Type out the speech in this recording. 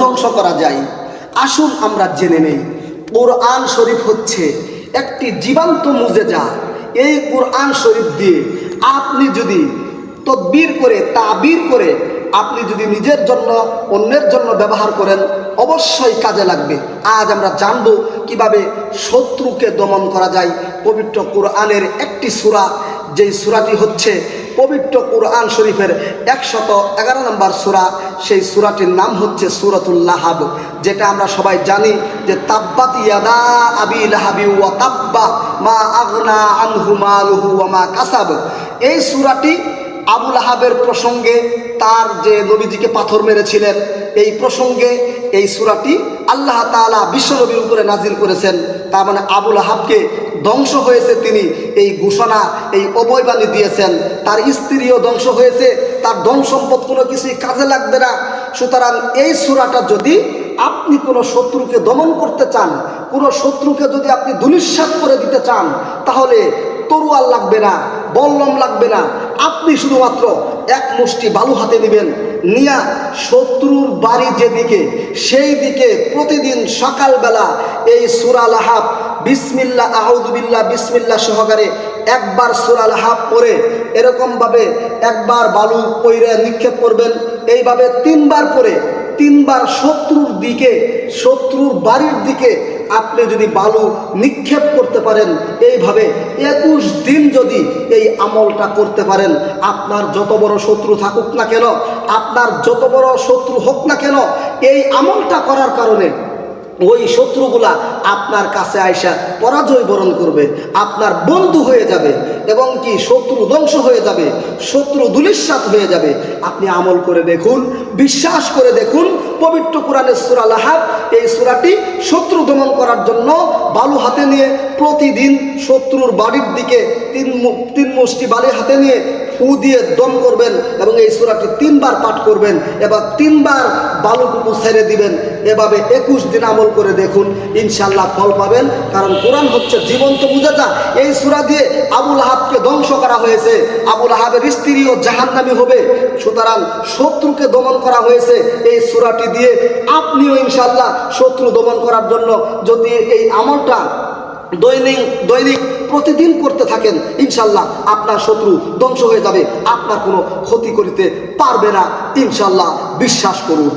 ধ্বংস করা যায়? আসুন আমরা জেনে নেই। কোরআন শরীফ হচ্ছে একটি জীবন্ত মুজেজা। এই কোরআন শরীফ দিয়ে আপনি যদি তদবির করে, তাবির করে আপনি যদি নিজের জন্য, অন্যের জন্য ব্যবহার করেন, অবশ্যই কাজে লাগবে। আজ আমরা জানব কিভাবে শত্রুকে দমন করা যায়। পবিত্র কোরআনের একটি সূরা, যেই সূরাটি হচ্ছে পবিত্র কোরআন শরীফের 111 নম্বর সূরা। সেই সূরাটির নাম হচ্ছে সূরাতুল লাহাব, যেটা আমরা সবাই জানি যে তাব্বাত ইয়াদা আবি লাহাবি ওয়া তাব্বা মা আগনা আনহু মালুহু ওয়া মা কাসাব। এই সূরাটি আবু লাহাবের প্রসঙ্গে, তার যে নবীজিকে পাথর মেরেছিলেন, এই প্রসঙ্গে এই সূরাটি আল্লাহ তাআলা বিশ্বনবীর উপরে নাজিল করেছেন। তার মানে আবু লাহাবকে ধ্বংস হয়েছে, তিনি এই ঘোষণা, এই অভয়বাণী দিয়েছেন। তার স্ত্রীও ধ্বংস হয়েছে, তার ধন সম্পদ কোনো কিছুই কাজে লাগবে না। সুতরাং এই সূরাটা যদি আপনি কোনো শত্রুকে দমন করতে চান, কোনো শত্রুকে যদি আপনি ধূলিসাৎ করে দিতে চান, তাহলে তরোয়াল লাগবে না, বল্লম লাগবে না। আপনি শুধুমাত্র এক মুষ্টি বালু হাতে নেবেন, নিয়া শত্রুর বাড়ি যেদিকে, সেই দিকে প্রতিদিন সকালবেলা এই সূরা লাহাব বিসমিল্লাহ আউযু বিল্লাহ বিসমিল্লাহ সহকারে একবার সূরা লাহাব পড়ে এরকমভাবে একবার বালু পইরে নিক্ষেপ করবেন। এইভাবে 3 বার পড়ে 3 বার শত্রুর দিকে, শত্রুর বাড়ির দিকে আপনি যদি বালু নিক্ষেপ করতে পারেন, এইভাবে 21 দিন যদি এই আমলটা করতে পারেন, আপনার যত বড় শত্রু থাকুক না কেন, আপনার যত বড় শত্রু হোক না কেন, এই আমলটা করার কারণে ওই শত্রুগুলা আপনার কাছে আইসা পরাজয় বরণ করবে, আপনার বন্ধু হয়ে যাবে, এবং কি শত্রু ধ্বংস হয়ে যাবে, শত্রু ধূলিসাৎ হয়ে যাবে। আপনি আমল করে দেখুন, বিশ্বাস করে দেখুন। পবিত্র কোরআনের সূরা লাহাব, এই সূরাটি শত্রু দমন করার জন্য বালু হাতে নিয়ে প্রতিদিন শত্রুর বাড়ির দিকে 3 মুষ্টি বালি হাতে নিয়ে ফু দিয়ে দম করবেন, এবং এই সূরাটি 3 বার পাঠ করবেন, এবার 3 বার বালুটুকু ছেড়ে দিবেন। এভাবে 21 দিন আমল করে দেখুন, ইনশাআল্লাহ ফল পাবেন। কারণ কোরআন হচ্ছে জীবন্ত মুজেজা। এই সূরা দিয়ে আবু লাহাবকে ধ্বংস করা হয়েছে, আবু লাহাবের স্ত্রীও জাহান্নামী হবে। সুতরাং শত্রুকে দমন করা হয়েছে এই সূরাটি দিয়ে। আপনিও ইনশাআল্লাহ শত্রু দমন করার জন্য যদি এই আমলটা দৈনিক প্রতিদিন করতে থাকেন, ইনশাআল্লাহ আপনার শত্রু ধ্বংস হয়ে যাবে, আপনার কোনো ক্ষতি করিতে পারবে না। ইনশাআল্লাহ বিশ্বাস করুন।